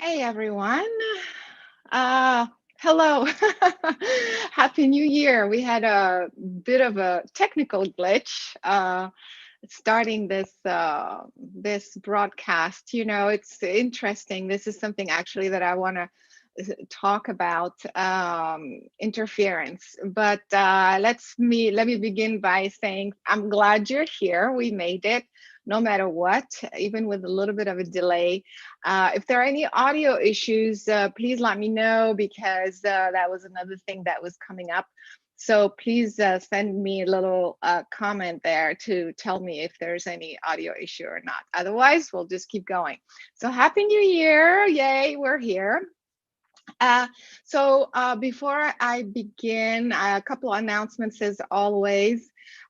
Hey everyone. Uh, Hello. Happy New Year. We had a bit of a technical glitch starting this broadcast. It's interesting. This is something actually that I want to talk about interference. But let me begin by saying I'm glad you're here. We made it no matter what, even with a little bit of a delay. If there are any audio issues, please let me know because that was another thing that was coming up. So please send me a little comment there to tell me if there's any audio issue or not. Otherwise, we'll just keep going. So Happy New Year. Yay, we're here. Before I begin, a couple of announcements as always.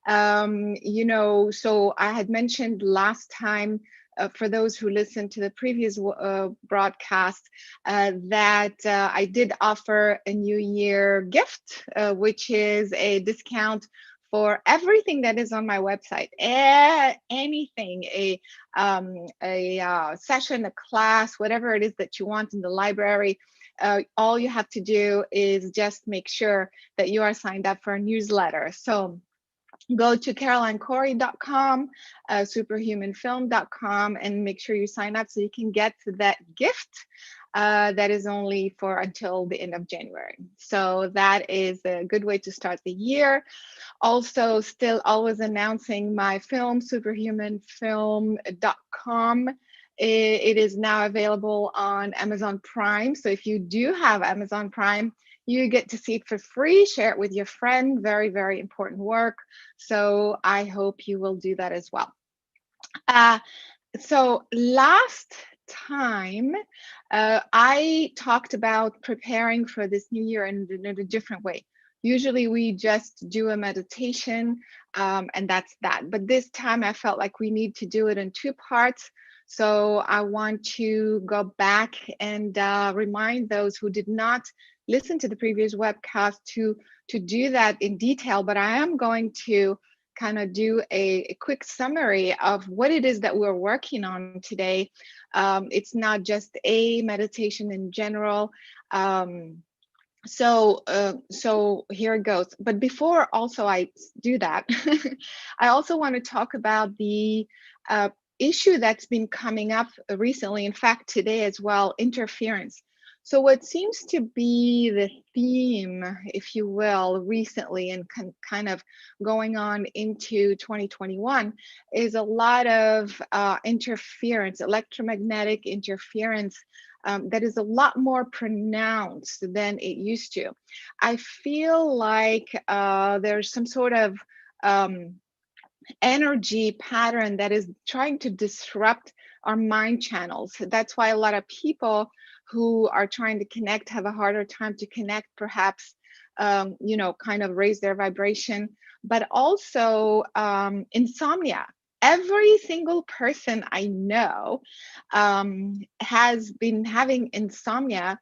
So I had mentioned last time, for those who listened to the previous broadcast, that I did offer a New Year gift, which is a discount for everything that is on my website. Anything, a session, a class, whatever it is that you want in the library, all you have to do is just make sure that you are signed up for a newsletter. So go to carolinecorey.com, superhumanfilm.com, and make sure you sign up so you can get that gift that is only for until the end of January. So that is a good way to start the year. Also, still always announcing my film, superhumanfilm.com. It is now available on Amazon Prime. So if you do have Amazon Prime, you get to see it for free. Share it with your friend. Very, very important work. So I hope you will do that as well. Uh, so last time, I talked about preparing for this new year in a different way. Usually we just do a meditation, and that's that. But this time I felt like we need to do it in two parts. So I want to go back and remind those who did not listen to the previous webcast to do that in detail. But I am going to kind of do a quick summary of what it is that we're working on today. It's not just a meditation in general. So here it goes. But before also I do that, I also want to talk about the issue that's been coming up recently, in fact, today as well, interference. So what seems to be the theme, if you will, recently and kind of going on into 2021 is a lot of interference, electromagnetic interference, that is a lot more pronounced than it used to. I feel like there's some sort of um, energy pattern that is trying to disrupt our mind channels. That's why a lot of people who are trying to connect have a harder time to connect, perhaps, kind of raise their vibration, but also insomnia. Every single person I know has been having insomnia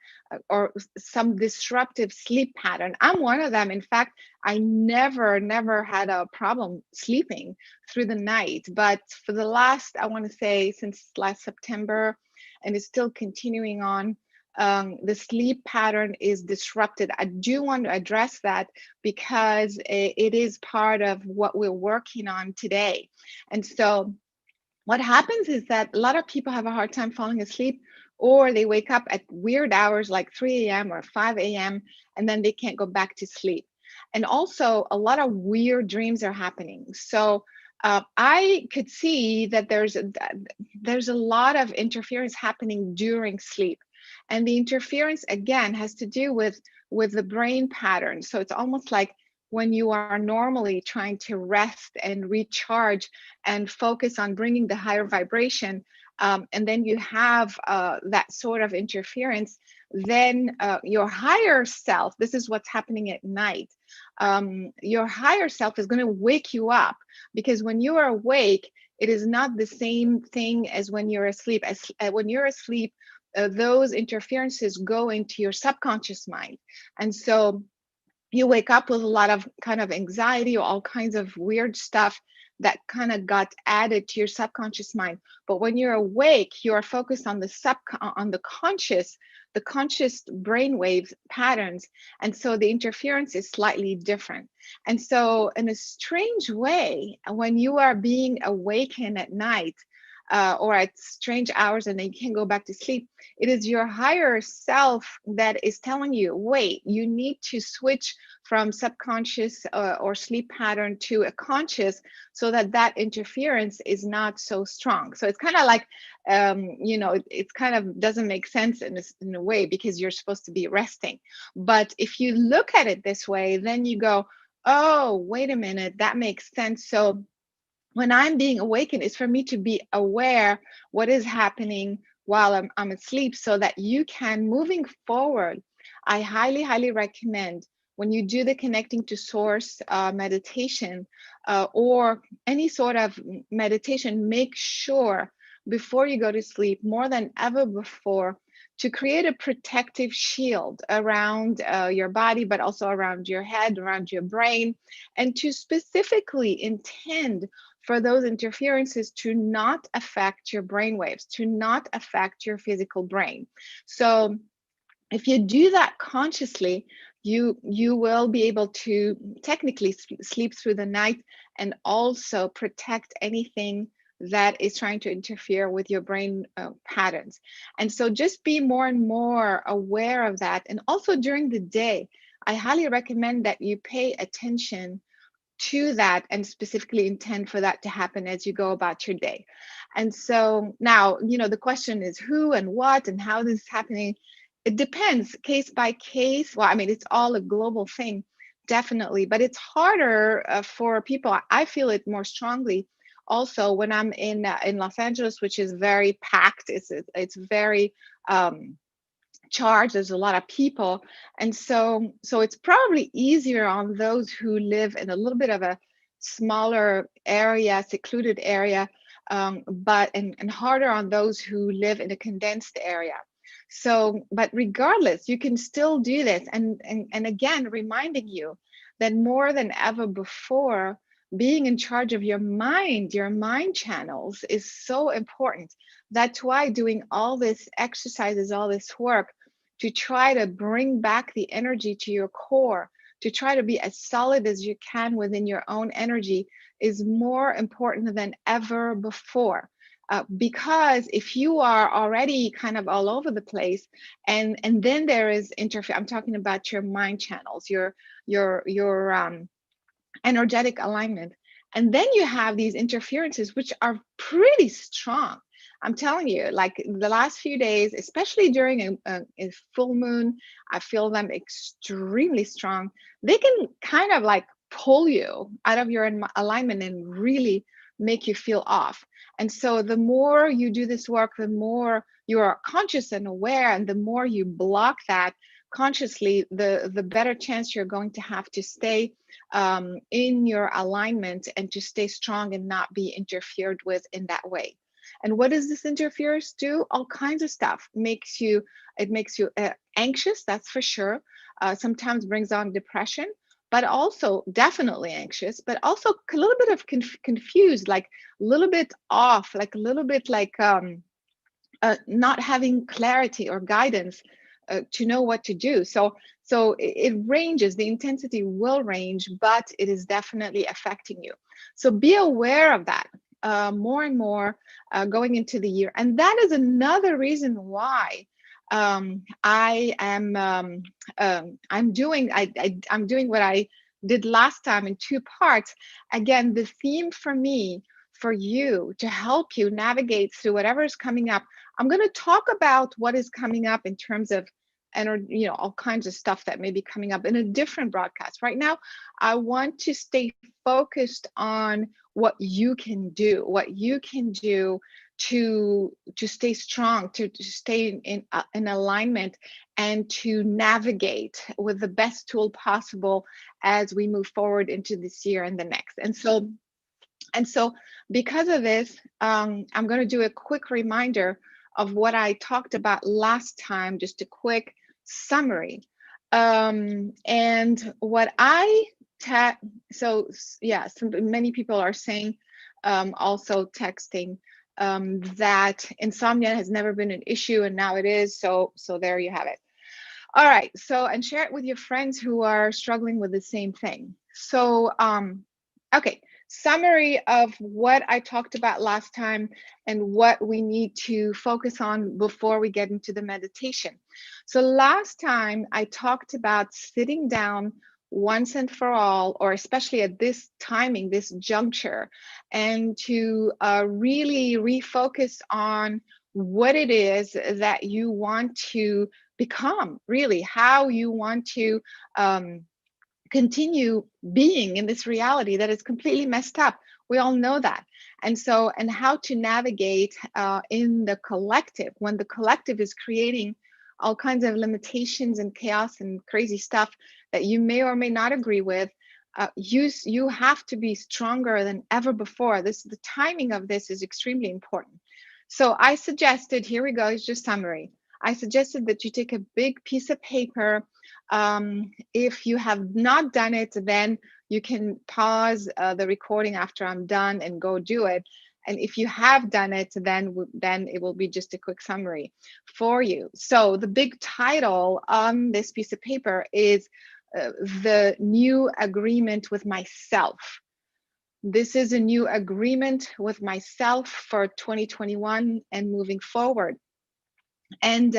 or some disruptive sleep pattern. I'm one of them. In fact, I never had a problem sleeping through the night. But for the last, I want to say, since last September, and it's still continuing on, the sleep pattern is disrupted. I do want to address that because it is part of what we're working on today. And so what happens is that a lot of people have a hard time falling asleep, or they wake up at weird hours like 3 a.m. or 5 a.m. and then they can't go back to sleep. And also, a lot of weird dreams are happening. So I could see that there's a lot of interference happening during sleep, and the interference again has to do with the brain pattern. So it's almost like when you are normally trying to rest and recharge and focus on bringing the higher vibration, and then you have that sort of interference, then your higher self, this is what's happening at night, your higher self is going to wake you up, because when you are awake, it is not the same thing as when you're asleep. When you're asleep, those interferences go into your subconscious mind. And so you wake up with a lot of kind of anxiety or all kinds of weird stuff that kind of got added to your subconscious mind. But when you're awake, you are focused on the conscious brainwave patterns. And so the interference is slightly different. And so in a strange way, when you are being awakened at night, or at strange hours and then you can't go back to sleep, it is your higher self that is telling you, wait, you need to switch from subconscious or sleep pattern to a conscious, so that that interference is not so strong. So it's kind of like, it's kind of doesn't make sense in a way, because you're supposed to be resting. But if you look at it this way, then you go, oh, wait a minute, that makes sense. So when I'm being awakened, is for me to be aware what is happening while I'm asleep, so that you can, moving forward, I highly, highly recommend when you do the connecting to source meditation, or any sort of meditation, make sure before you go to sleep, more than ever before, to create a protective shield around your body, but also around your head, around your brain, and to specifically intend for those interferences to not affect your brain waves, to not affect your physical brain. So if you do that consciously, you will be able to technically sleep through the night, and also protect anything that is trying to interfere with your brain patterns. And so just be more and more aware of that. And also during the day, I highly recommend that you pay attention to that and specifically intend for that to happen as you go about your day. And so now, the question is who and what and how this is happening. It depends case by case. Well, I mean, it's all a global thing, definitely, but it's harder for people. I feel it more strongly also when I'm in Los Angeles, which is very packed. It's very charged. There's a lot of people, and so it's probably easier on those who live in a little bit of a smaller area, secluded area, but and harder on those who live in a condensed area. So but regardless, you can still do this, and again, reminding you that more than ever before, being in charge of your mind channels is so important. That's why doing all this exercises, all this work, to try to bring back the energy to your core, to try to be as solid as you can within your own energy, is more important than ever before. Because if you are already kind of all over the place, and then there is I'm talking about your mind channels, your energetic alignment, and then you have these interferences which are pretty strong. I'm telling you, like the last few days, especially during a full moon, I feel them extremely strong. They can kind of like pull you out of your alignment and really make you feel off. And so the more you do this work, the more you are conscious and aware, and the more you block that consciously, the better chance you're going to have to stay in your alignment, and to stay strong and not be interfered with in that way. And what does this interference do? All kinds of stuff. It makes you anxious, that's for sure. Sometimes brings on depression, but also definitely anxious, but also a little bit of confused, like a little bit off, like a little bit like not having clarity or guidance to know what to do. So it ranges, the intensity will range, but it is definitely affecting you. So be aware of that more and more going into the year. And that is another reason why I am I'm doing what I did last time in two parts. Again, the theme for me, for you, to help you navigate through whatever is coming up. I'm going to talk about what is coming up in terms of, and all kinds of stuff that may be coming up in a different broadcast. Right now, I want to stay focused on what you can do, to stay strong, to stay in alignment, and to navigate with the best tool possible as we move forward into this year and the next. And so because of this, I'm going to do a quick reminder of what I talked about last time, just a quick summary. And what so yeah, many people are saying also texting, that insomnia has never been an issue and now it is. So there you have it. All right. So, and share it with your friends who are struggling with the same thing. So, okay. Summary of what I talked about last time and what we need to focus on before we get into the meditation. So, last time I talked about sitting down once and for all, or especially at this timing, this juncture, and to really refocus on what it is that you want to become, really how you want to continue being in this reality that is completely messed up. We all know that. And so, and how to navigate in the collective when the collective is creating all kinds of limitations and chaos and crazy stuff that you may or may not agree with. You have to be stronger than ever before. The timing of this is extremely important. So I suggested, here we go, it's just summary. I suggested that you take a big piece of paper. If you have not done it, then you can pause the recording after I'm done and go do it. And if you have done it, then it will be just a quick summary for you. So the big title on this piece of paper is the new agreement with myself. This is a new agreement with myself for 2021 and moving forward. And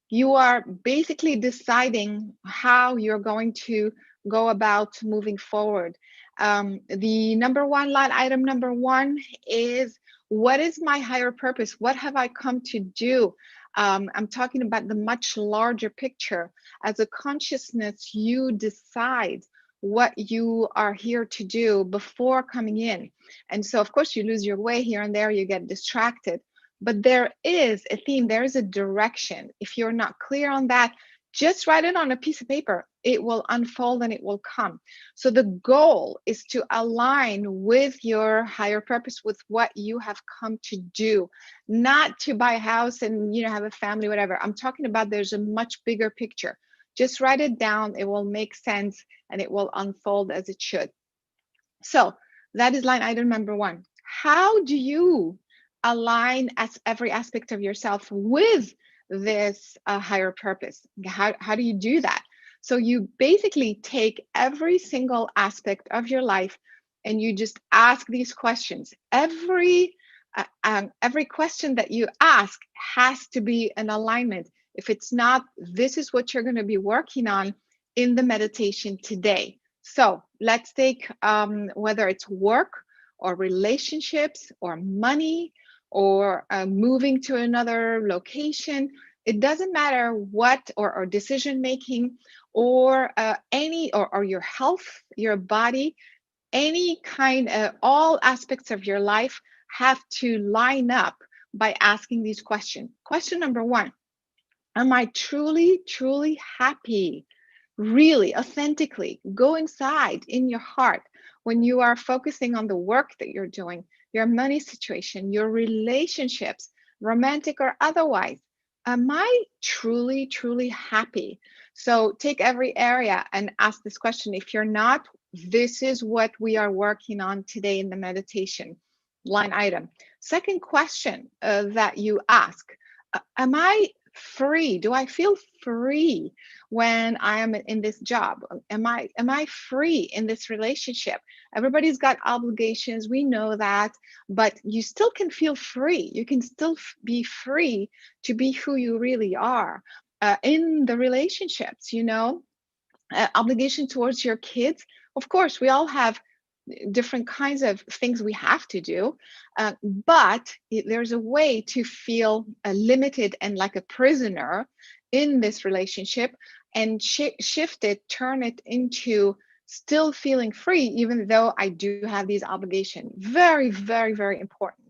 you are basically deciding how you're going to go about moving forward. The number one line item, number one, is what is my higher purpose? What have I come to do? I'm talking about the much larger picture. As a consciousness, you decide what you are here to do before coming in. And so, of course, you lose your way here and there, you get distracted. But there is a theme, there is a direction. If you're not clear on that, just write it on a piece of paper. It will unfold and it will come. So the goal is to align with your higher purpose, with what you have come to do, not to buy a house and have a family, whatever. I'm talking about there's a much bigger picture. Just write it down. It will make sense and it will unfold as it should. So that is line item number one. How do you align as every aspect of yourself with this higher purpose? How do you do that? So you basically take every single aspect of your life and you just ask these questions. Every question that you ask has to be an alignment. If it's not, this is what you're going to be working on in the meditation today. So let's take whether it's work or relationships or money or moving to another location. It doesn't matter what, or decision making, or or your health, your body, any kind of, all aspects of your life have to line up by asking these questions. Question number one, am I truly, truly happy? Really, authentically, go inside in your heart when you are focusing on the work that you're doing, your money situation, your relationships, romantic or otherwise. Am I truly, truly happy? So take every area and ask this question. If you're not, this is what we are working on today in the meditation line item. Second question that you ask, am I free? Do I feel free when I am in this job? Am I free in this relationship? Everybody's got obligations, we know that, but you still can feel free. You can still be free to be who you really are in the relationships, obligation towards your kids. Of course, we all have different kinds of things we have to do, but there's a way to feel limited and like a prisoner in this relationship, and shift it, turn it into still feeling free, even though I do have these obligations. Very, very, very important.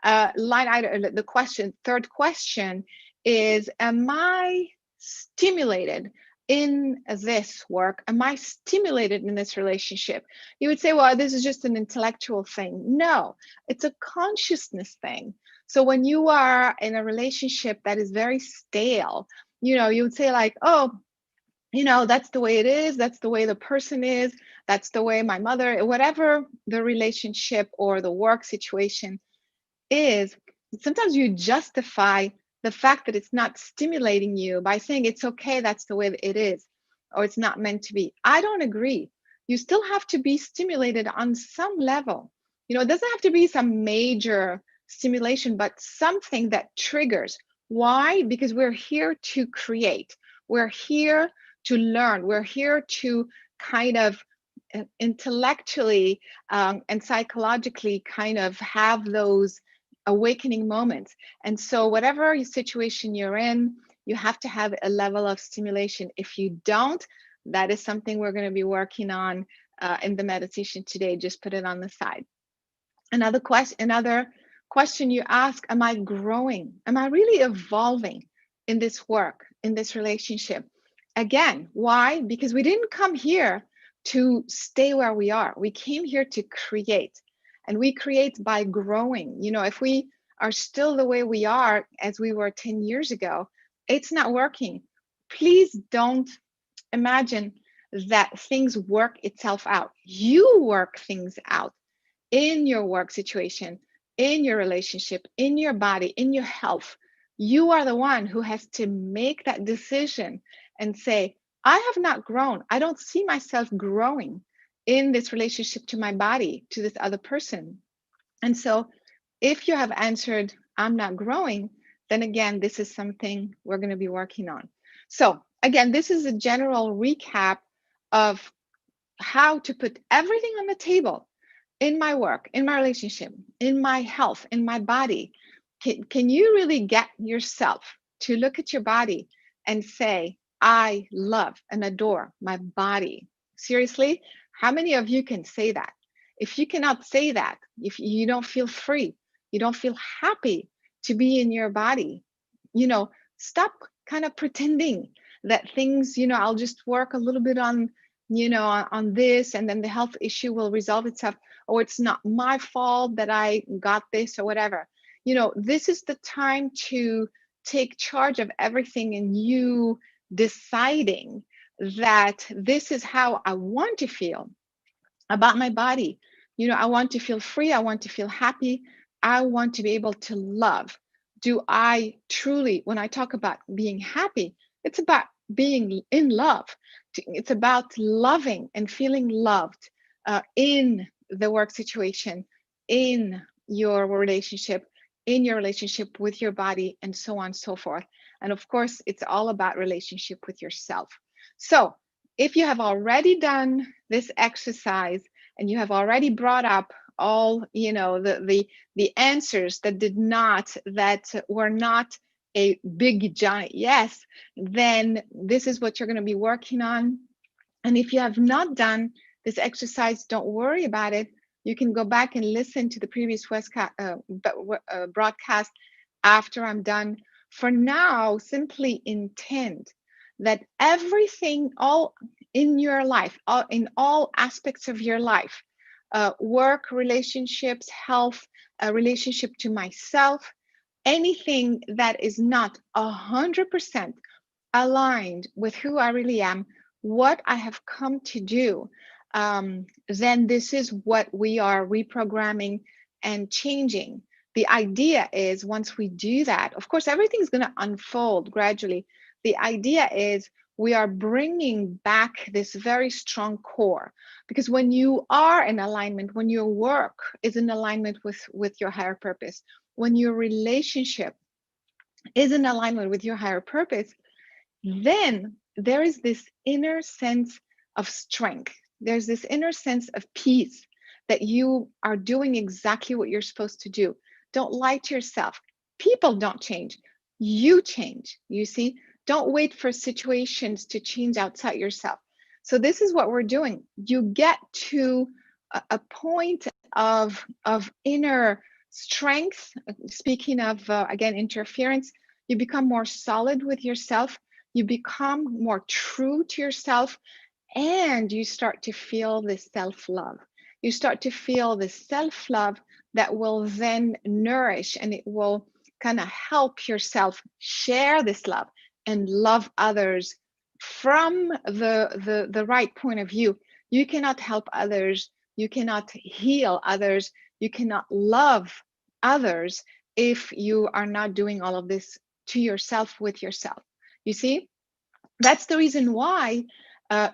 Line item, the third question is, am I stimulated in this work? Am I stimulated in this relationship? You would say, well, this is just an intellectual thing. No, it's a consciousness thing. So when you are in a relationship that is very stale, you would say like, oh, that's the way it is, that's the way the person is, that's the way my mother, whatever the relationship or the work situation is. Sometimes you justify the fact that it's not stimulating you by saying it's okay, that's the way it is, or it's not meant to be. I don't agree. You still have to be stimulated on some level. It doesn't have to be some major stimulation, but something that triggers. Why? Because we're here to create, we're here to learn, we're here to kind of intellectually and psychologically kind of have those awakening moments. And so, whatever situation you're in, you have to have a level of stimulation. If you don't, that is something we're going to be working on in the meditation today. Just put it on the side. Another question you ask: am I growing? Am I really evolving in this work, in this relationship? Again, why? Because we didn't come here to stay where we are. We came here to create, and we create by growing. If we are still the way we are as we were 10 years ago, it's not working. Please don't imagine that things work itself out. You work things out in your work situation, in your relationship, in your body, in your health. You are the one who has to make that decision and say, I have not grown. I don't see myself growing in this relationship to my body, to this other person. And so, if you have answered, I'm not growing, then again, this is something we're going to be working on. So, again, this is a general recap of how to put everything on the table in my work, in my relationship, in my health, in my body. Can you really get yourself to look at your body and say, I love and adore my body? Seriously, how many of you can say that? If you cannot say that, if you don't feel free, you don't feel happy to be in your body, stop kind of pretending that things, I'll just work a little bit on this, and then the health issue will resolve itself, or it's not my fault that I got this or whatever. This is the time to take charge of everything, and you deciding that this is how I want to feel about my body. I want to feel free, I want to feel happy, I want to be able to love. Do I truly, when I talk about being happy, it's about being in love. It's about loving and feeling loved in the work situation, in your relationship, in your relationship with your body, and so on and so forth. And of course, it's all about relationship with yourself. So if you have already done this exercise and you have already brought up all the answers that were not a big giant yes, then this is what you're going to be working on. And if you have not done this exercise, don't worry about it. You can go back and listen to the previous broadcast after I'm done. For now, simply intend that everything, all in your life, in all aspects of your life, work, relationships, health, relationship to myself, anything that is not 100% aligned with who I really am, what I have come to do, then this is what we are reprogramming and changing. The idea is once we do that, of course, everything's going to unfold gradually. The idea is we are bringing back this very strong core, because when you are in alignment, when your work is in alignment with your higher purpose, when your relationship is in alignment with your higher purpose, then there is this inner sense of strength. There's this inner sense of peace that you are doing exactly what you're supposed to do. Don't lie to yourself. People don't change. You change. You see, don't wait for situations to change outside yourself. So this is what we're doing. You get to a point of inner strength. Speaking of again interference, you become more solid with yourself, you become more true to yourself, and you start to feel this self-love. You start to feel this self-love that will then nourish, and it will kind of help yourself share this love and love others from the right point of view, you cannot help others, you cannot heal others, you cannot love others if you are not doing all of this to yourself, with yourself. You see, that's the reason why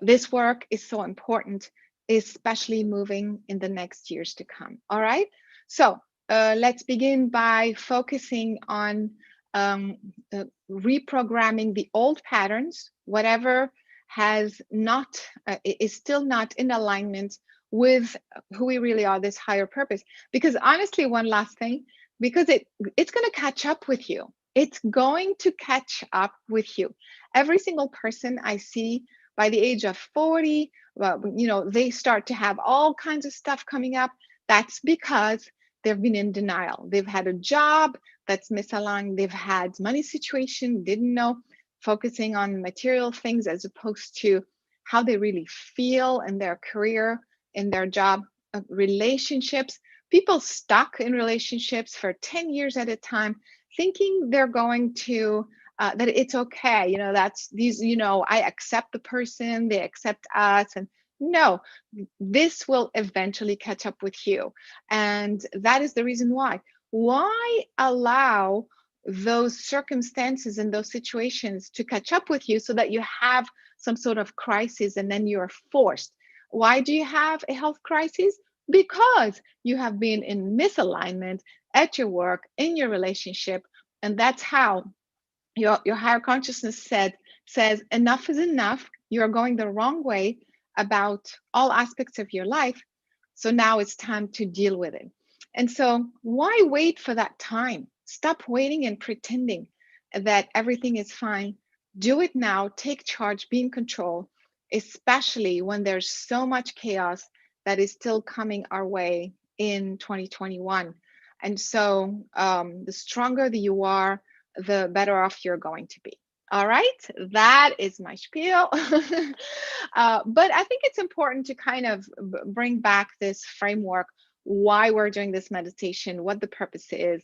this work is so important, especially moving in the next years to come. All right, so let's begin by focusing on um, reprogramming the old patterns, whatever has not is still not in alignment with who we really are, this higher purpose. Because honestly, one last thing, because it's going to catch up with you. It's going to catch up with you. Every single person I see by the age of 40, well, you know, they start to have all kinds of stuff coming up. That's because they've been in denial. They've had a job that's misaligned. They've had money situation, didn't know, focusing on material things as opposed to how they really feel in their career, in their job, relationships. People stuck in relationships for 10 years at a time, thinking they're going to that it's okay, you know, that's these, you know, I accept the person, they accept us. And no, this will eventually catch up with you. And that is the reason why allow those circumstances and those situations to catch up with you, so that you have some sort of crisis and then you're forced. Why do you have a health crisis? Because you have been in misalignment at your work, in your relationship. And that's how your higher consciousness says enough is enough. You're going the wrong way about all aspects of your life. So now it's time to deal with it. And so why wait for that time? Stop waiting and pretending that everything is fine. Do it now. Take charge, be in control, especially when there's so much chaos that is still coming our way in 2021. And so the stronger that you are, the better off you're going to be. All right, that is my spiel. But I think it's important to kind of bring back this framework, why we're doing this meditation, what the purpose is.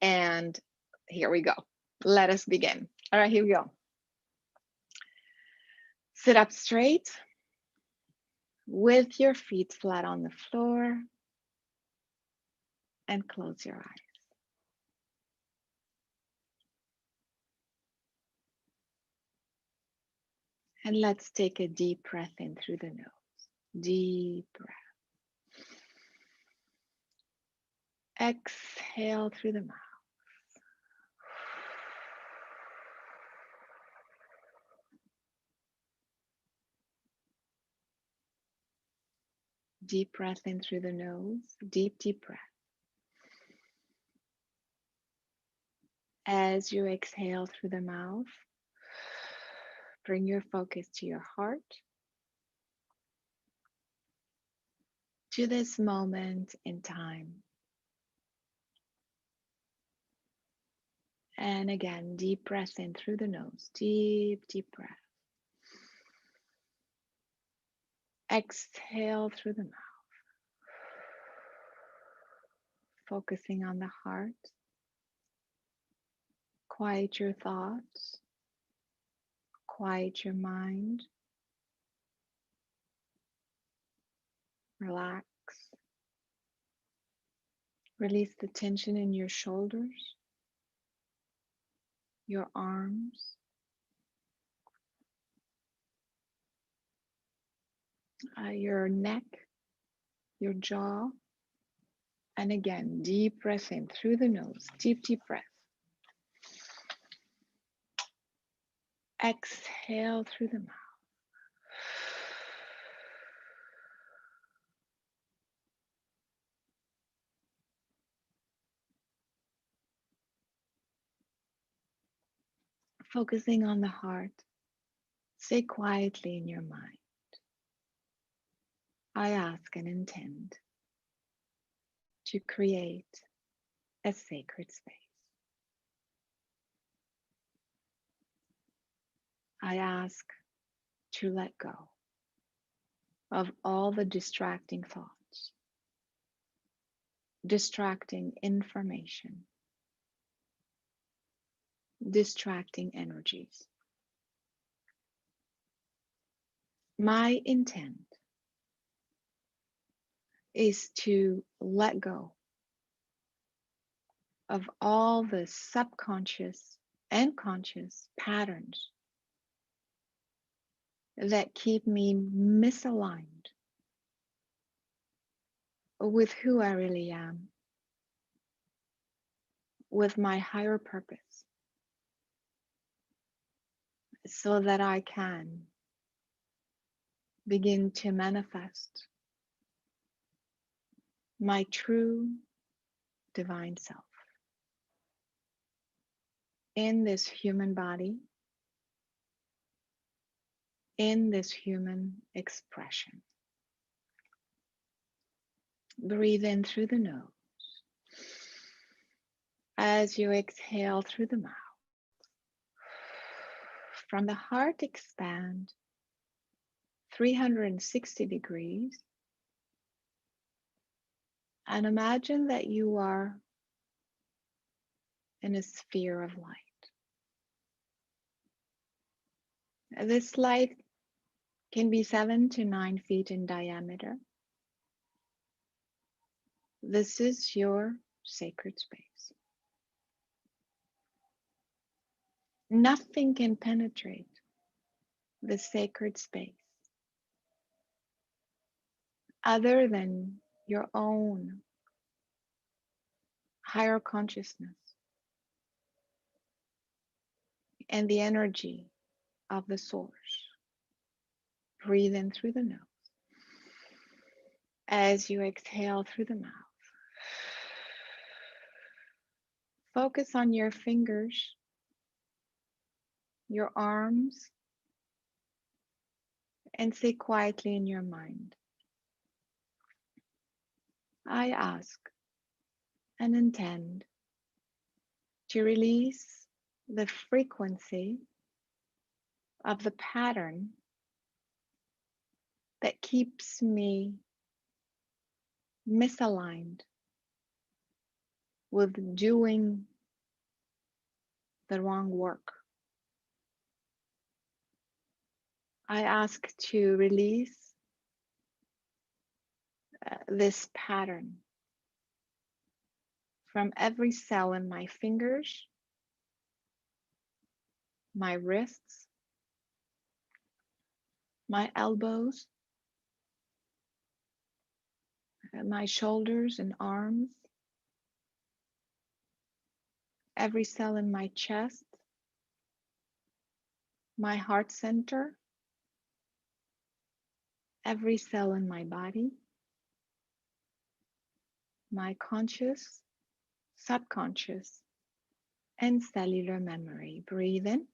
And here we go. Let us begin. All right, here we go. Sit up straight with your feet flat on the floor and close your eyes. And let's take a deep breath in through the nose. Deep breath. Exhale through the mouth. Deep breath in through the nose. Deep, deep breath. As you exhale through the mouth, bring your focus to your heart, to this moment in time. And again, deep breath in through the nose. Deep, deep breath. Exhale through the mouth. Focusing on the heart. Quiet your thoughts. Quiet your mind. Relax. Release the tension in your shoulders, your arms, your neck, your jaw. And again, deep breath in through the nose. Deep, deep breath. Exhale through the mouth. Focusing on the heart, say quietly in your mind, I ask and intend to create a sacred space. I ask to let go of all the distracting thoughts, distracting information, distracting energies. My intent is to let go of all the subconscious and conscious patterns that keep me misaligned with who I really am, with my higher purpose, so that I can begin to manifest my true divine self in this human body, in this human expression. Breathe in through the nose. As you exhale through the mouth, from the heart expand 360 degrees and imagine that you are in a sphere of light. This light can be 7 to 9 feet in diameter. This is your sacred space. Nothing can penetrate the sacred space other than your own higher consciousness and the energy of the source. Breathe in through the nose. As you exhale through the mouth, focus on your fingers, your arms, and say quietly in your mind, I ask and intend to release the frequency of the pattern that keeps me misaligned with doing the wrong work. I ask to release this pattern from every cell in my fingers, my wrists, my elbows, my shoulders and arms, every cell in my chest, my heart center, every cell in my body, my conscious, subconscious, and cellular memory. Breathe in.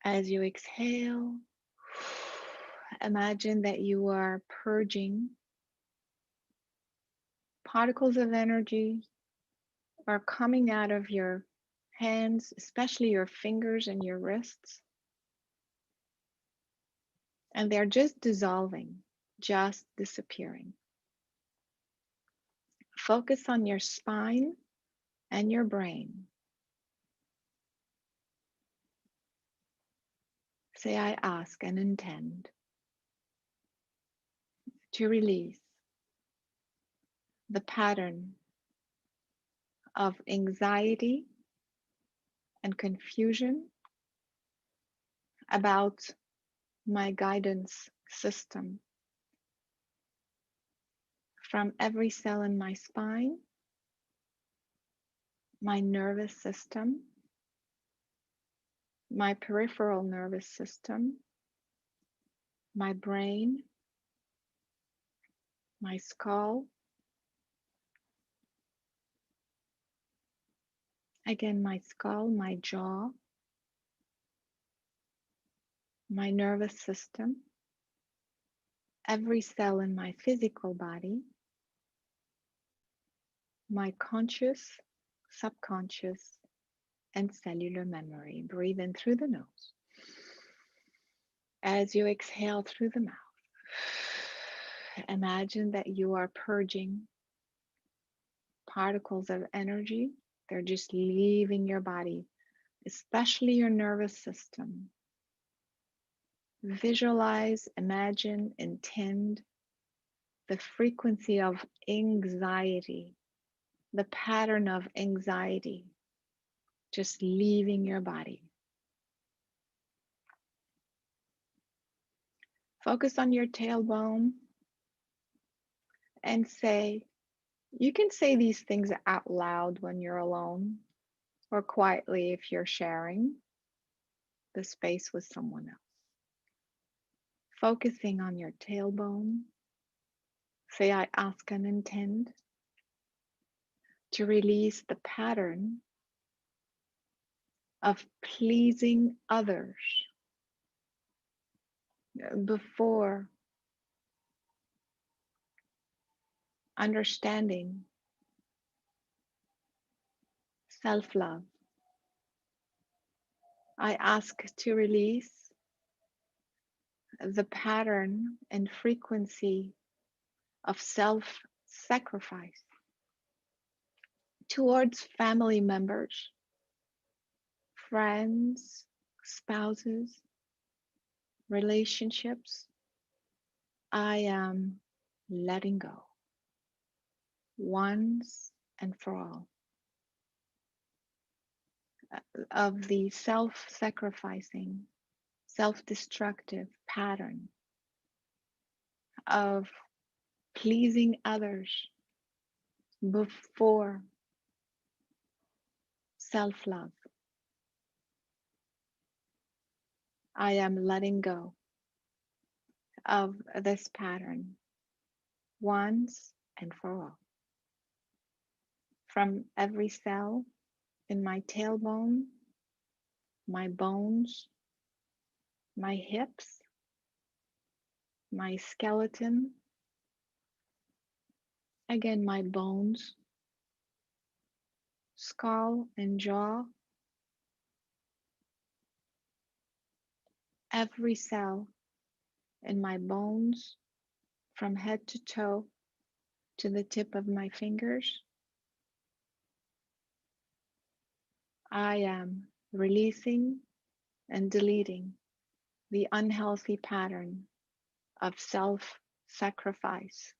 As you exhale, imagine that you are purging particles of energy are coming out of your hands, especially your fingers and your wrists, and they're just dissolving, just disappearing. Focus on your spine and your brain. Say, I ask and intend to release the pattern of anxiety and confusion about my guidance system from every cell in my spine, my nervous system, my peripheral nervous system, my brain, my skull, again, my skull, my jaw, my nervous system, every cell in my physical body, my conscious, subconscious, and cellular memory. Breathe in through the nose. As you exhale through the mouth, imagine that you are purging particles of energy. They're just leaving your body, especially your nervous system, Visualize, imagine, intend the frequency of anxiety, the pattern of anxiety just leaving your body. Focus on your tailbone and say, you can say these things out loud when you're alone or quietly if you're sharing the space with someone else. Focusing on your tailbone, say, I ask and intend to release the pattern of pleasing others before understanding self-love. I ask to release the pattern and frequency of self-sacrifice towards family members, friends, spouses, relationships. I am letting go once and for all of the self-sacrificing, self-destructive pattern of pleasing others before self-love. I am letting go of this pattern once and for all. From every cell in my tailbone, my bones, my hips, my skeleton, again, my bones, skull and jaw, every cell in my bones, from head to toe to the tip of my fingers. I am releasing and deleting the unhealthy pattern of self-sacrifice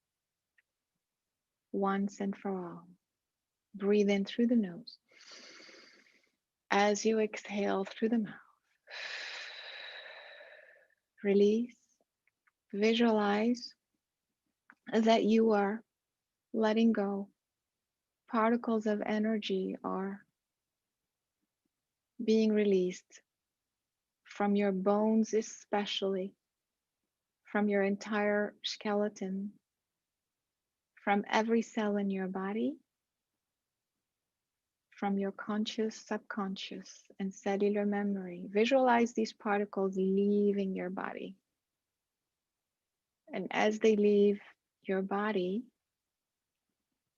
once and for all. Breathe in through the nose as you exhale through the mouth. Release. Visualize that you are letting go. Particles of energy are being released from your bones, especially from your entire skeleton, from every cell in your body, from your conscious, subconscious, and cellular memory. Visualize these particles leaving your body. And as they leave your body,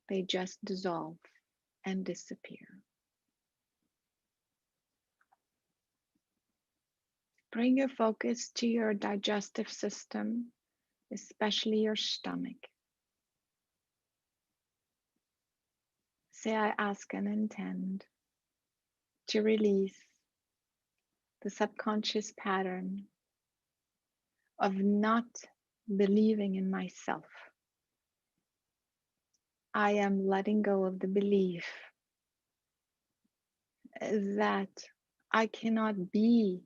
they just dissolve and disappear. Bring your focus to your digestive system, especially your stomach. Say, I ask and intend to release the subconscious pattern of not believing in myself. I am letting go of the belief that I cannot be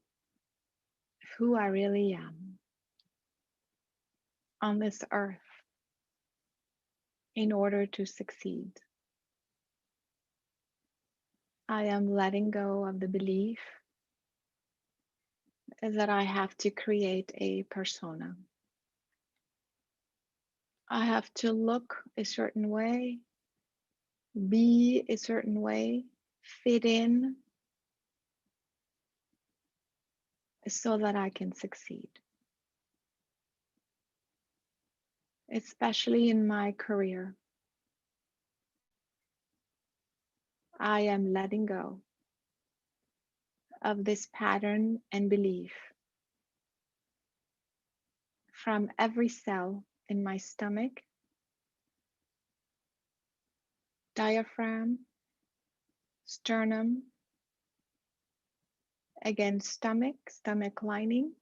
who I really am on this earth in order to succeed. I am letting go of the belief that I have to create a persona. I have to look a certain way, be a certain way, fit in so that I can succeed. Especially in my career, I am letting go of this pattern and belief from every cell in my stomach, diaphragm, sternum, again, stomach lining,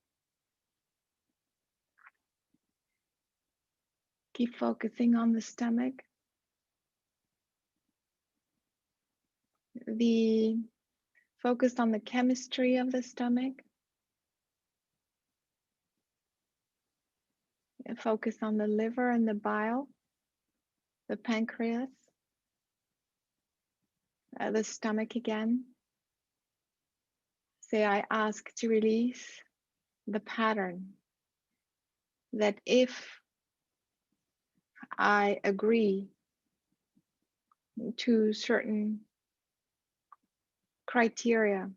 Keep focusing on the stomach. The focus on the chemistry of the stomach. Focus on the liver and the bile, the pancreas, the stomach again. Say, I ask to release the pattern that if I agree to certain criteria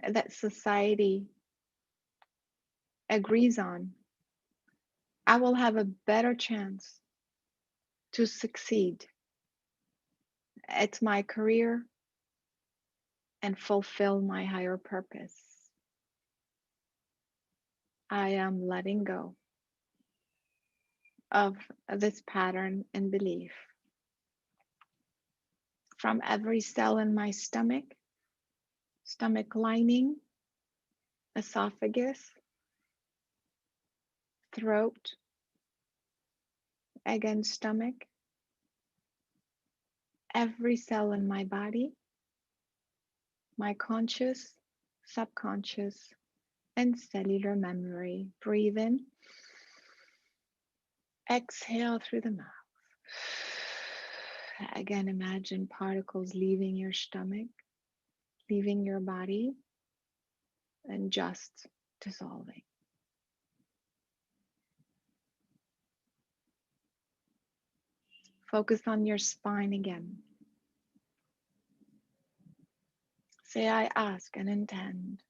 that society agrees on, I will have a better chance to succeed at my career and fulfill my higher purpose. I am letting go of this pattern and belief. From every cell in my stomach lining, esophagus, throat, again stomach, every cell in my body, my conscious, subconscious, and cellular memory. Breathe in, exhale through the mouth. Again, imagine particles leaving your stomach, leaving your body, and just dissolving. Focus on your spine again. Say, I ask and intend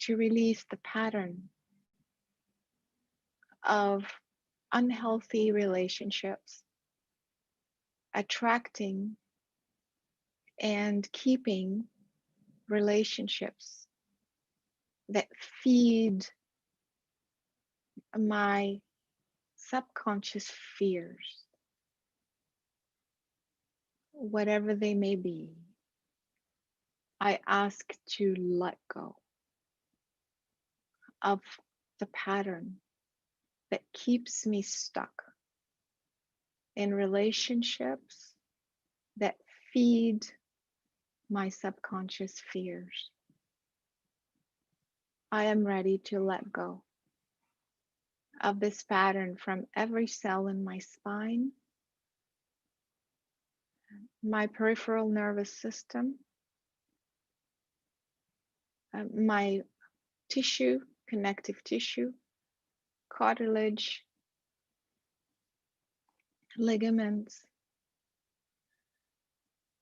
to release the pattern of unhealthy relationships, attracting and keeping relationships that feed my subconscious fears, whatever they may be. I ask to let go of the pattern that keeps me stuck in relationships that feed my subconscious fears. I am ready to let go of this pattern from every cell in my spine, my peripheral nervous system, my tissue, connective tissue, cartilage, ligaments,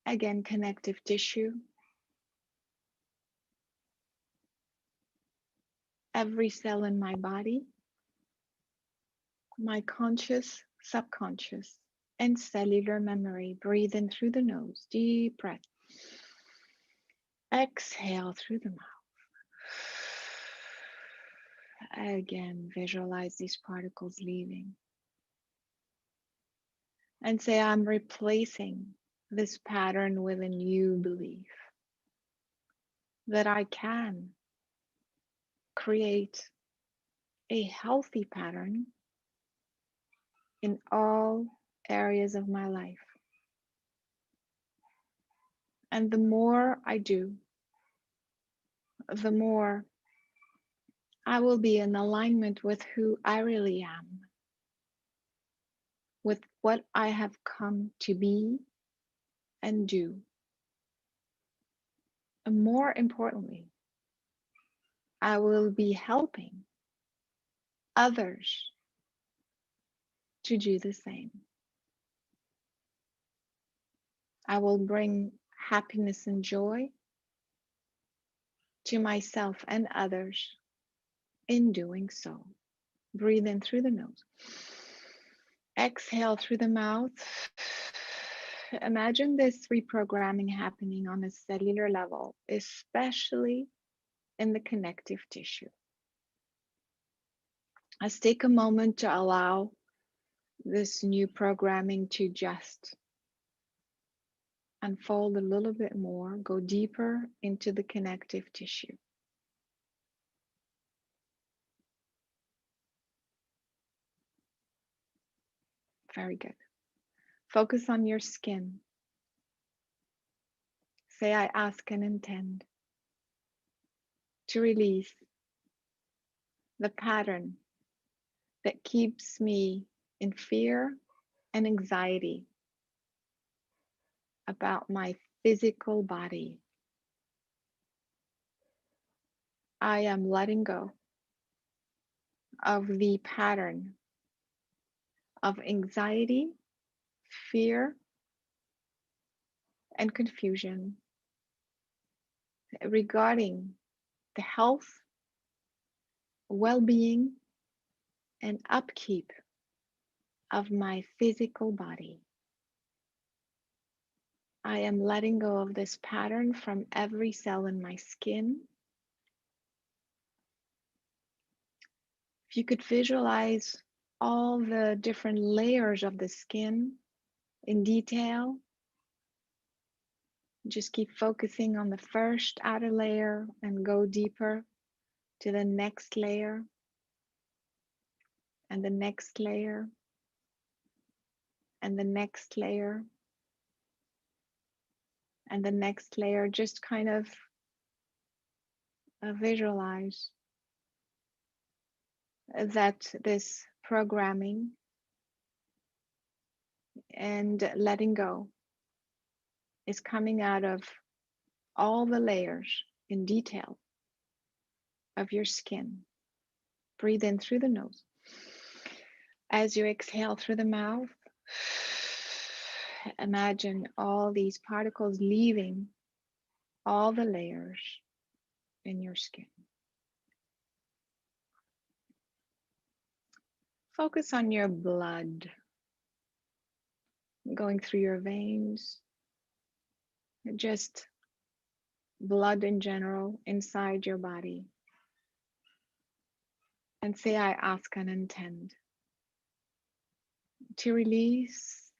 again, connective tissue, every cell in my body, my conscious, subconscious, and cellular memory. Breathe in through the nose, deep breath. Exhale through the mouth. Again, visualize these particles leaving. And say, I'm replacing this pattern with a new belief that I can create a healthy pattern in all areas of my life. And the more I do, the more I will be in alignment with who I really am, with what I have come to be and do. And more importantly, I will be helping others to do the same. I will bring happiness and joy to myself and others in doing so. Breathe in through the nose. Exhale through the mouth. Imagine this reprogramming happening on a cellular level, especially in the connective tissue. Let's take a moment to allow this new programming to just unfold a little bit more, go deeper into the connective tissue. Very good. Focus on your skin. Say, I ask and intend to release the pattern that keeps me in fear and anxiety about my physical body. I am letting go of the pattern of anxiety, fear, and confusion regarding the health, well-being, and upkeep of my physical body. I am letting go of this pattern from every cell in my skin. If you could visualize all the different layers of the skin in detail, just keep focusing on the first outer layer and go deeper to the next layer and the next layer and the next layer and the next layer. Just kind of visualize that this programming and letting go is coming out of all the layers in detail of your skin. Breathe in through the nose. As you exhale through the mouth, imagine all these particles leaving all the layers in your skin. Focus on your blood going through your veins, just blood in general inside your body. And say, I ask and intend to release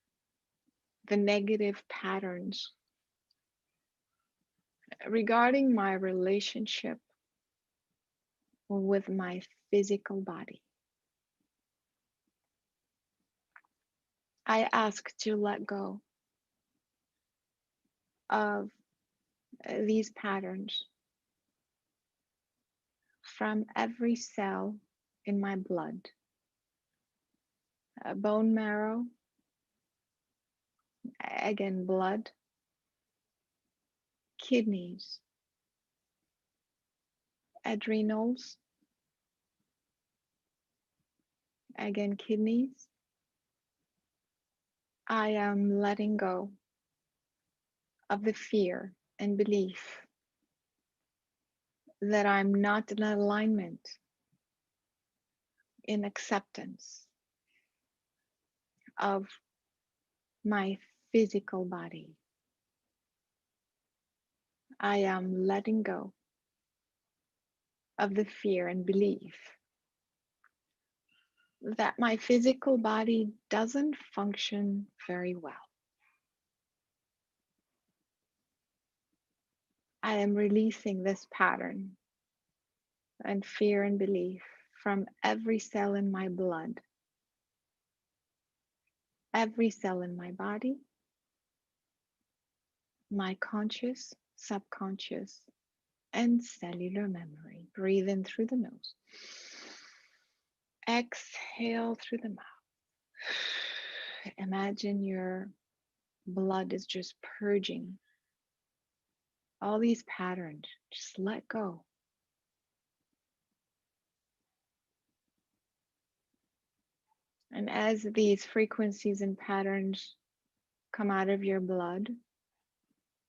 the negative patterns regarding my relationship with my physical body. I ask to let go of these patterns from every cell in my blood, bone marrow, again, blood, kidneys, adrenals, again, kidneys. I am letting go of the fear and belief that I'm not in alignment, in acceptance of my physical body. I am letting go of the fear and belief that my physical body doesn't function very well. I am releasing this pattern and fear and belief from every cell in my blood, every cell in my body, my conscious, subconscious, and cellular memory. Breathe in through the nose. Exhale through the mouth. Imagine your blood is just purging all these patterns. Just let go. And as these frequencies and patterns come out of your blood,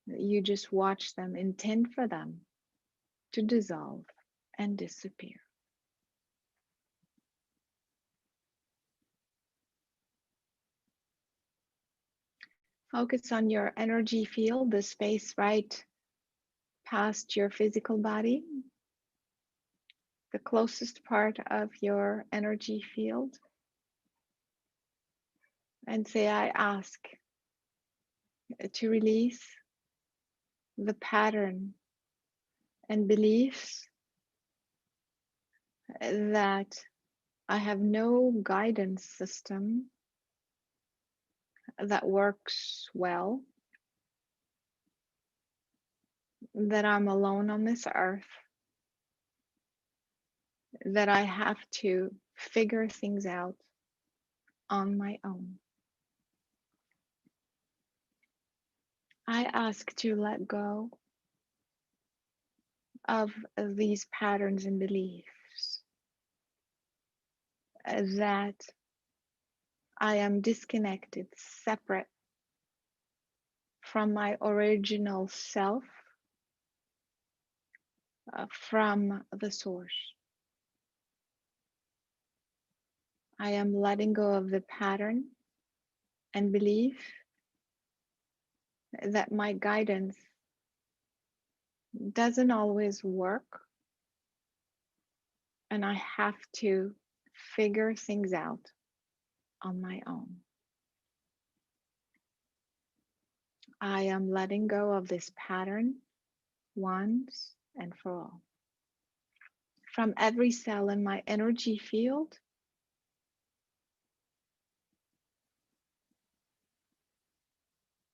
you just watch them, intend for them to dissolve and disappear. Focus on your energy field, the space right past your physical body, the closest part of your energy field, and say, I ask to release the pattern and beliefs that I have no guidance system that works well, that I'm alone on this earth, that I have to figure things out on my own. I ask to let go of these patterns and beliefs, that I am disconnected, separate from my original self, from the source. I am letting go of the pattern and belief that my guidance doesn't always work, and I have to figure things out on my own. I am letting go of this pattern once and for all. From every cell in my energy field,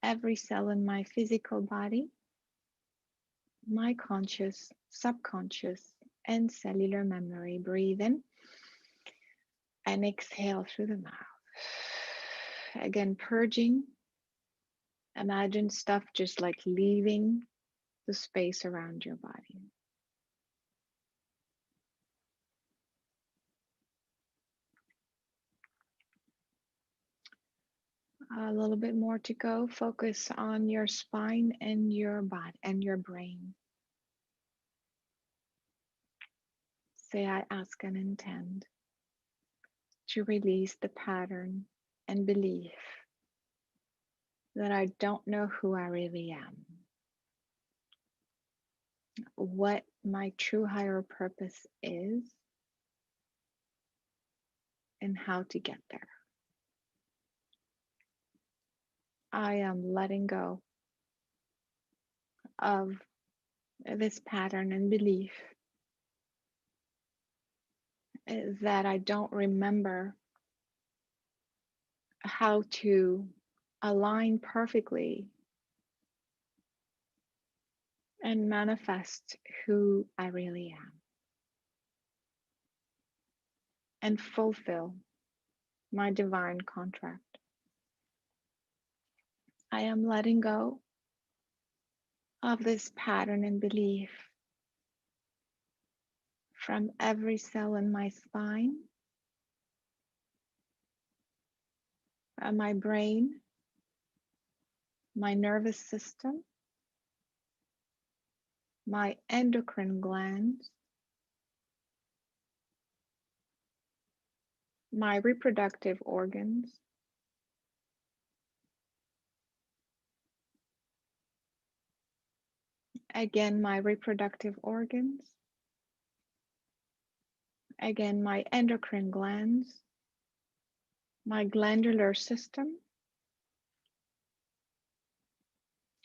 every cell in my physical body, my conscious, subconscious, and cellular memory. Breathe in and exhale through the mouth. Again, purging. Imagine stuff just like leaving the space around your body. A little bit more to go. Focus on your spine and your body and your brain. Say, I ask and intend to release the pattern and belief that I don't know who I really am, what my true higher purpose is, and how to get there. I am letting go of this pattern and belief that I don't remember how to align perfectly and manifest who I really am and fulfill my divine contract. I am letting go of this pattern and belief from every cell in my spine, my brain, my nervous system, my endocrine glands, my reproductive organs, again, my reproductive organs, again, my endocrine glands, my glandular system,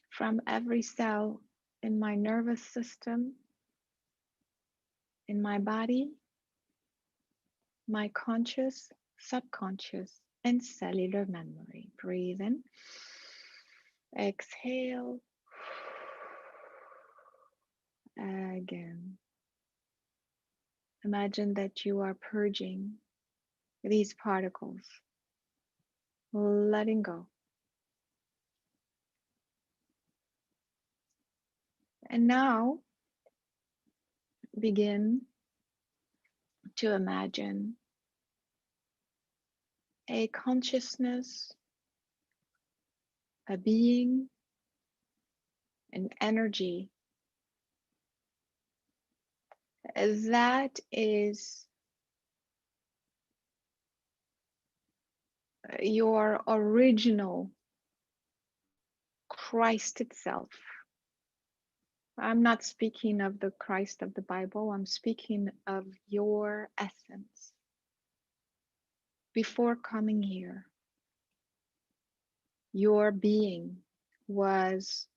from every cell in my nervous system, in my body, my conscious, subconscious, and cellular memory. Breathe in, exhale, again. Imagine that you are purging these particles, letting go. And now begin to imagine a consciousness, a being, an energy that is your original Christ itself. I'm not speaking of the Christ of the Bible, I'm speaking of your essence. Before coming here, your being was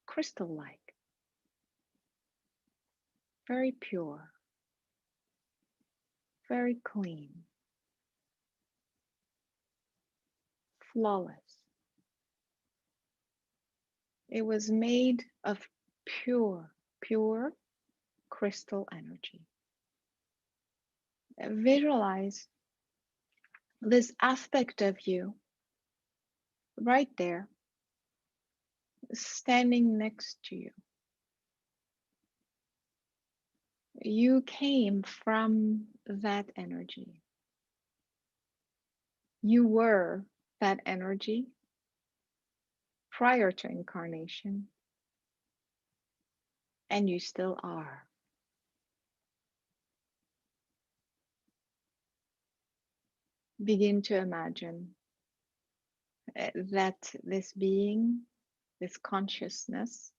crystal-like, very pure, very clean. flawless. It was made of pure crystal energy. Visualize this aspect of you right there, standing next to you. You came from that energy. You were that energy prior to incarnation, and you still are. Begin to imagine that this being, this consciousness,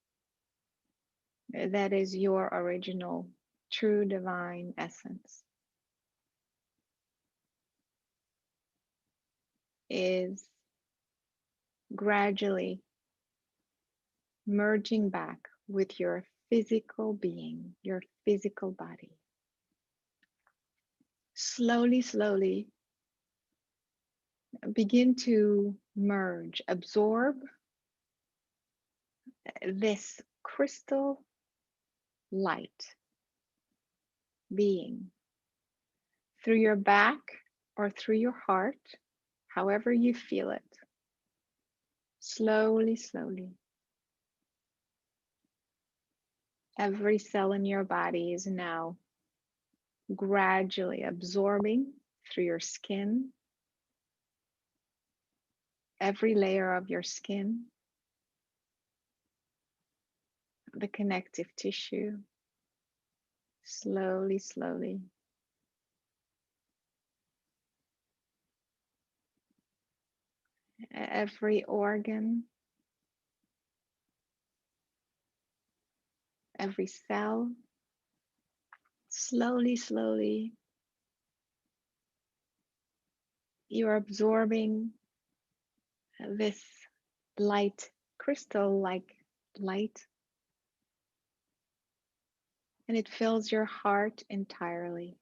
that is your original true divine essence, is gradually merging back with your physical being, your physical body. Slowly, slowly begin to merge, absorb this crystal light being through your back or through your heart, however you feel it. Slowly, slowly. Every cell in your body is now gradually absorbing through your skin, every layer of your skin, the connective tissue, slowly, slowly. Every organ, every cell, slowly, slowly, you're absorbing this light, crystal like light, and it fills your heart entirely.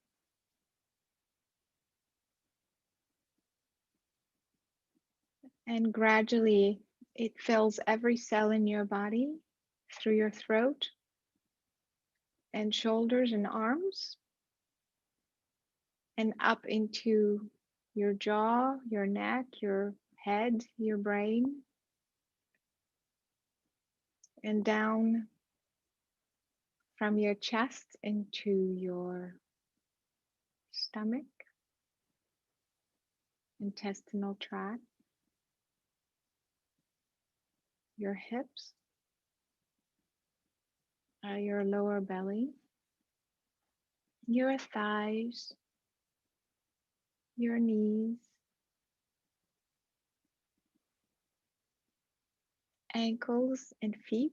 And gradually, it fills every cell in your body through your throat and shoulders and arms, and up into your jaw, your neck, your head, your brain, and down from your chest into your stomach, intestinal tract, your hips, your lower belly, your thighs, your knees, ankles, and feet,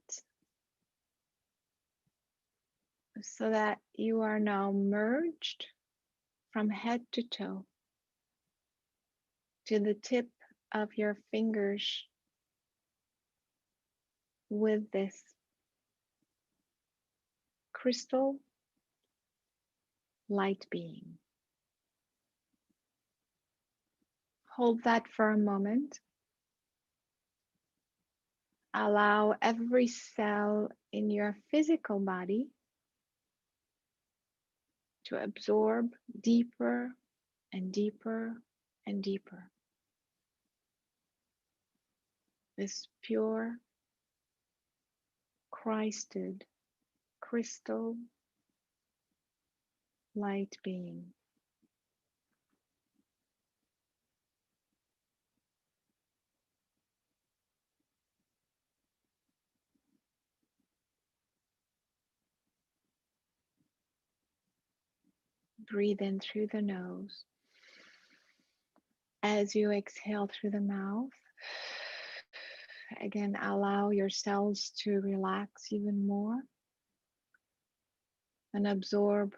so that you are now merged from head to toe to the tip of your fingers with this crystal light being. Hold that for a moment. Allow every cell in your physical body to absorb deeper and deeper and deeper this pure, Christed, crystal light being. Breathe in through the nose. As you exhale through the mouth, again, allow your cells to relax even more and absorb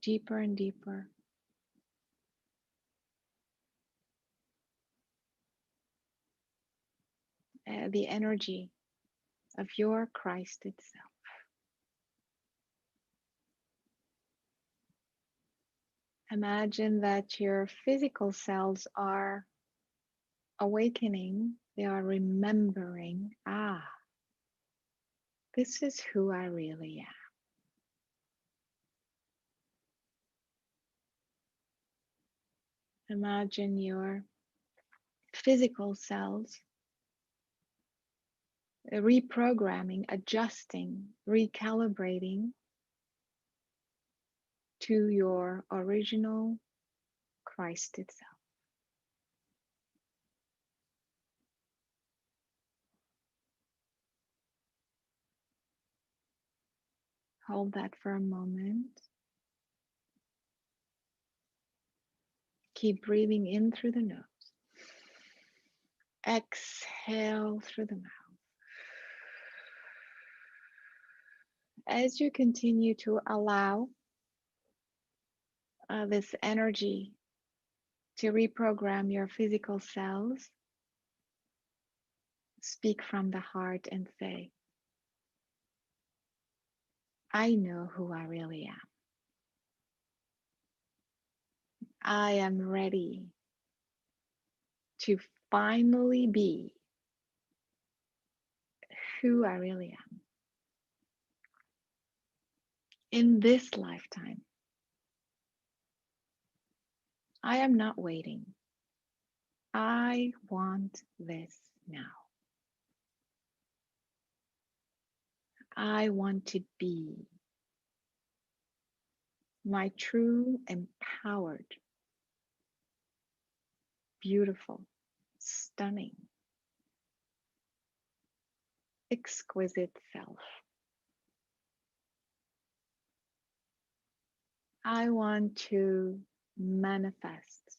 deeper and deeper. The energy of your Christed self. Imagine that your physical cells are awakening, they are remembering, this is who I really am. Imagine your physical cells reprogramming, adjusting, recalibrating to your original Christ itself. Hold that for a moment. Keep breathing in through the nose. Exhale through the mouth. As you continue to allow this energy to reprogram your physical cells, speak from the heart and say, I know who I really am. I am ready to finally be who I really am in this lifetime. I am not waiting. I want this now. I want to be my true, empowered, beautiful, stunning, exquisite self. I want to manifest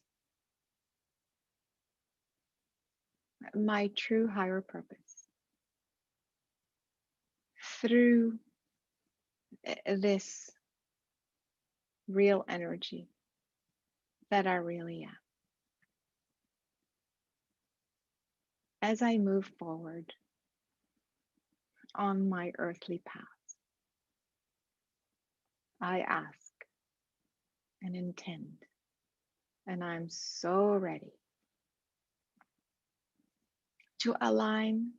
my true higher purpose through this real energy that I really am. As I move forward on my earthly path, I ask and intend, and I'm so ready to align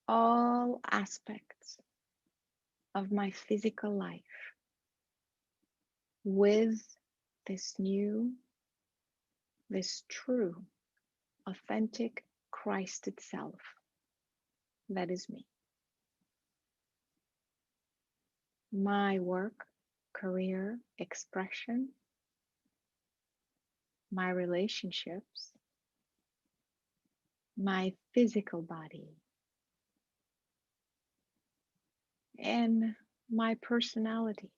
all aspects of my physical life with this new, this true, authentic Christ itself that is me. My work, career, expression, my relationships, my physical body, and my personality.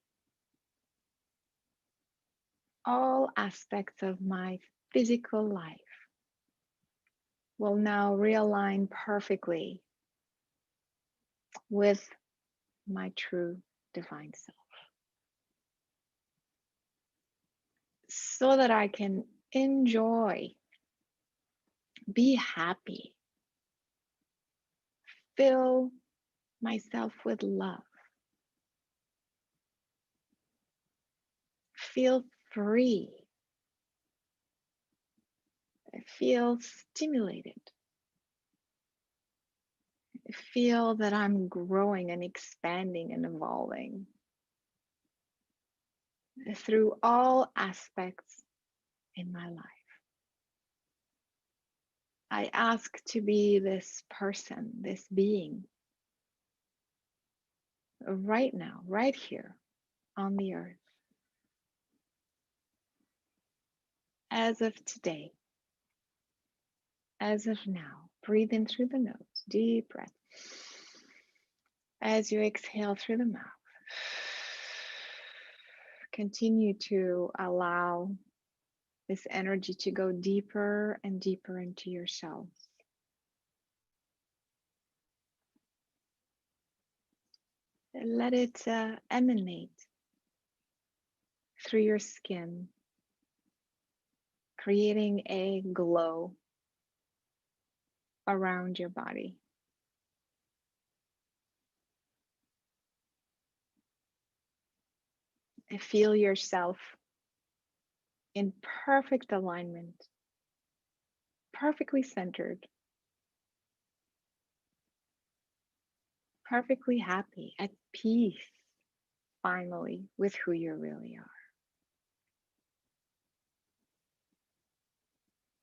All aspects of my physical life will now realign perfectly with my true divine self, so that I can enjoy, be happy, fill myself with love, feel free, feel stimulated, feel that I'm growing and expanding and evolving through all aspects in my life. I ask to be this person, this being, right now, right here on the earth, as of today, as of now. Breathe in through the nose, deep breath. As you exhale through the mouth, continue to allow this energy to go deeper and deeper into your cells. Let it emanate through your skin, creating a glow around your body. And feel yourself in perfect alignment, perfectly centered, perfectly happy, at peace, finally, with who you really are.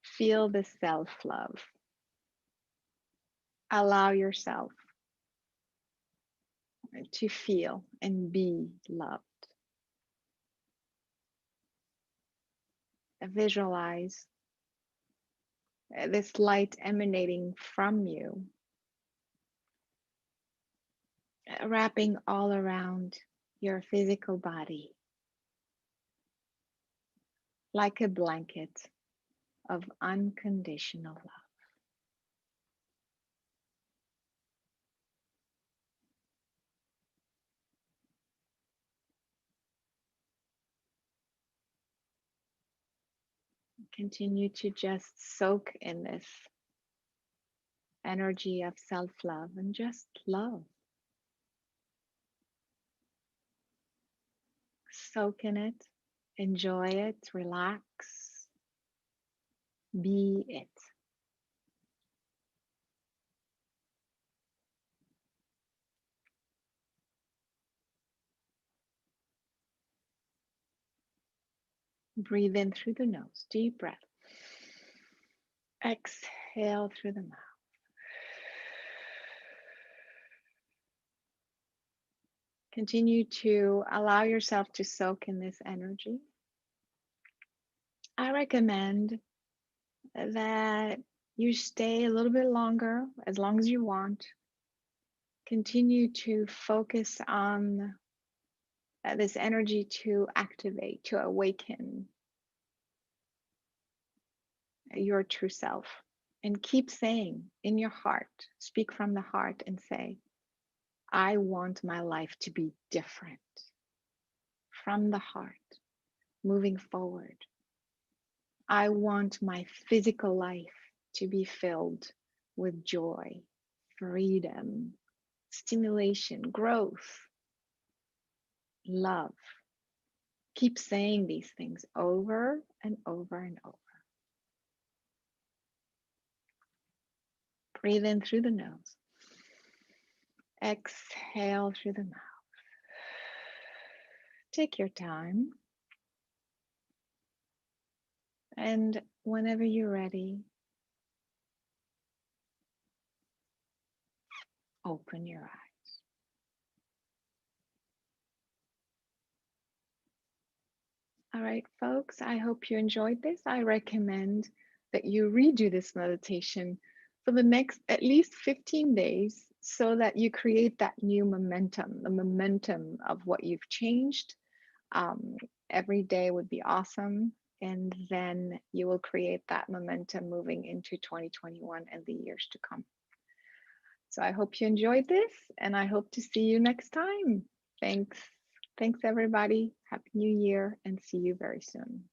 Feel the self love. Allow yourself to feel and be loved. Visualize this light emanating from you, wrapping all around your physical body like a blanket of unconditional love. Continue to just soak in this energy of self love and just love. Soak in it, enjoy it, relax, be it. Breathe in through the nose, deep breath. Exhale through the mouth. Continue to allow yourself to soak in this energy. I recommend that you stay a little bit longer, as long as you want. Continue to focus on this energy to activate, to awaken your true self. And keep saying in your heart, speak from the heart and say, I want my life to be different. From the heart, moving forward. I want my physical life to be filled with joy, freedom, stimulation, growth, love. Keep saying these things over and over and over. Breathe in through the nose. Exhale through the mouth. Take your time. And whenever you're ready, open your eyes. All right, folks, I hope you enjoyed this. I recommend that you redo this meditation for the next at least 15 days so that you create that new momentum, the momentum of what you've changed. Every day would be awesome. And then you will create that momentum moving into 2021 and the years to come. So I hope you enjoyed this and I hope to see you next time. Thanks. Thanks, everybody. Happy New Year and see you very soon.